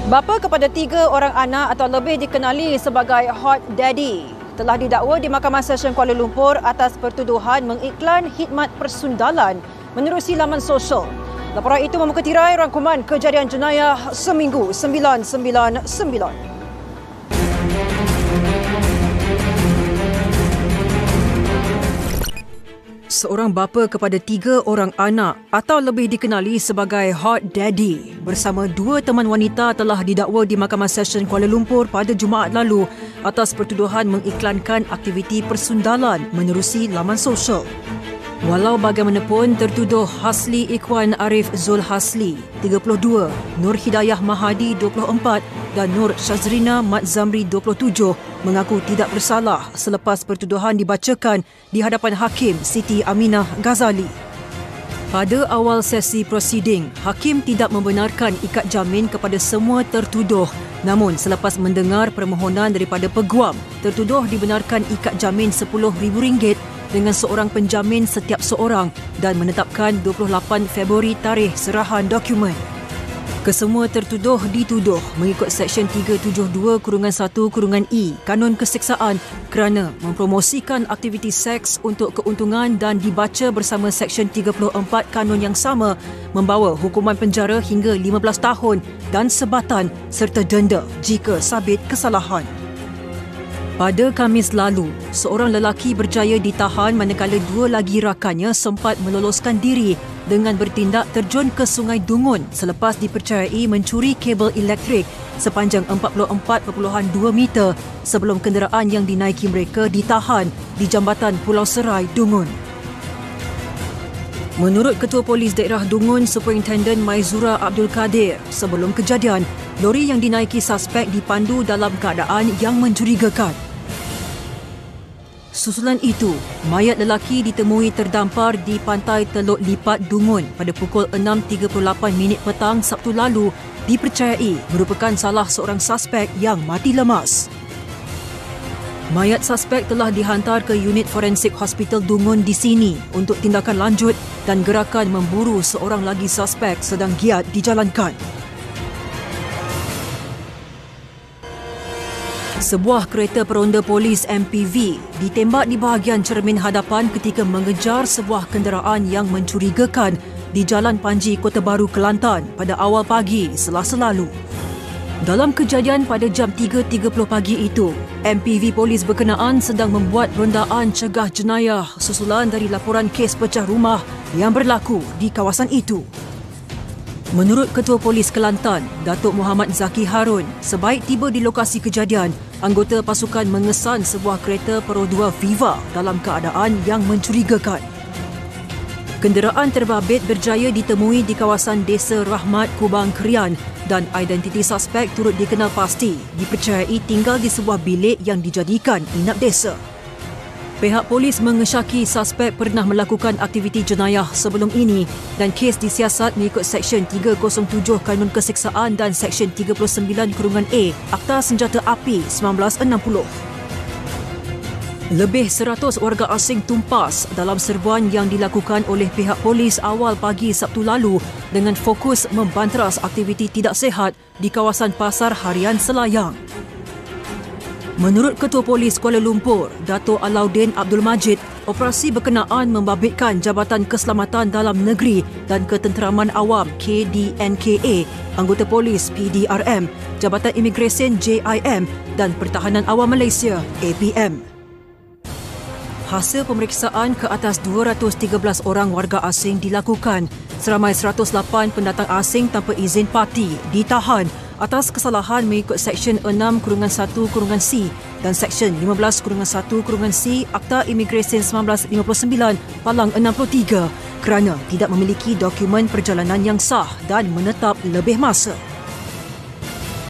Bapa kepada 3 orang anak atau lebih dikenali sebagai Hot Daddy telah didakwa di Mahkamah Session Kuala Lumpur atas pertuduhan mengiklan khidmat persundalan menerusi laman sosial. Laporan itu membuka tirai rangkuman kejadian jenayah Seminggu 999. Seorang bapa kepada 3 orang anak atau lebih dikenali sebagai Hot Daddy bersama 2 teman wanita telah didakwa di Mahkamah Session Kuala Lumpur pada Jumaat lalu atas pertuduhan mengiklankan aktiviti persundalan menerusi laman sosial. Walau bagaimanapun, tertuduh Hasli Ikhwan Arif Zul Hasli, 32, Nur Hidayah Mahadi, 24 dan Nur Shazrina Mat Zamri, 27 mengaku tidak bersalah selepas pertuduhan dibacakan di hadapan Hakim Siti Aminah Ghazali. Pada awal sesi prosiding, Hakim tidak membenarkan ikat jamin kepada semua tertuduh. Namun selepas mendengar permohonan daripada peguam, tertuduh dibenarkan ikat jamin RM10,000 dengan seorang penjamin setiap seorang dan menetapkan 28 Februari tarikh serahan dokumen. Kesemua tertuduh dituduh mengikut Seksyen 372-1-E Kanun Keseksaan kerana mempromosikan aktiviti seks untuk keuntungan dan dibaca bersama Seksyen 34 Kanun yang sama membawa hukuman penjara hingga 15 tahun dan sebatan serta denda jika sabit kesalahan. Pada Khamis lalu, seorang lelaki berjaya ditahan manakala 2 lagi rakannya sempat meloloskan diri dengan bertindak terjun ke Sungai Dungun selepas dipercayai mencuri kabel elektrik sepanjang 44.2 meter sebelum kenderaan yang dinaiki mereka ditahan di Jambatan Pulau Serai, Dungun. Menurut Ketua Polis Daerah Dungun, Superintendent Maizura Abdul Kadir, sebelum kejadian, lori yang dinaiki suspek dipandu dalam keadaan yang mencurigakan. Susulan itu, mayat lelaki ditemui terdampar di pantai Teluk Lipat, Dungun pada pukul 6.38 petang Sabtu lalu dipercayai merupakan salah seorang suspek yang mati lemas. Mayat suspek telah dihantar ke unit forensik Hospital Dungun di sini untuk tindakan lanjut dan gerakan memburu seorang lagi suspek sedang giat dijalankan. Sebuah kereta peronda polis MPV ditembak di bahagian cermin hadapan ketika mengejar sebuah kenderaan yang mencurigakan di Jalan Panji, Kota Baru, Kelantan pada awal pagi Selasa lalu. Dalam kejadian pada jam 3.30 pagi itu, MPV polis berkenaan sedang membuat rondaan cegah jenayah susulan dari laporan kes pecah rumah yang berlaku di kawasan itu. Menurut Ketua Polis Kelantan, Datuk Muhammad Zaki Harun, sebaik tiba di lokasi kejadian, anggota pasukan mengesan sebuah kereta Pro 2 Viva dalam keadaan yang mencurigakan. Kenderaan terbabit berjaya ditemui di kawasan Desa Rahmat, Kubang Krian dan identiti suspek turut dikenal pasti, dipercayai tinggal di sebuah bilik yang dijadikan inap desa. Pihak polis mengesyaki suspek pernah melakukan aktiviti jenayah sebelum ini dan kes disiasat mengikut Seksyen 307 Kanun Keseksaan dan Seksyen 39-A Akta Senjata Api 1960. Lebih 100 warga asing tumpas dalam serbuan yang dilakukan oleh pihak polis awal pagi Sabtu lalu dengan fokus membantras aktiviti tidak sihat di kawasan Pasar Harian Selayang. Menurut Ketua Polis Kuala Lumpur, Dato' Alauddin Abdul Majid, operasi berkenaan membabitkan Jabatan Keselamatan Dalam Negeri dan Ketenteraman Awam KDNKA, anggota polis PDRM, Jabatan Imigresen JIM dan Pertahanan Awam Malaysia APM. Hasil pemeriksaan ke atas 213 orang warga asing dilakukan. Seramai 108 pendatang asing tanpa izin parti ditahan atas kesalahan mengikut Seksyen 6-1-C dan Seksyen 15-1-C Akta Imigresen 1959 Palang 63 kerana tidak memiliki dokumen perjalanan yang sah dan menetap lebih masa.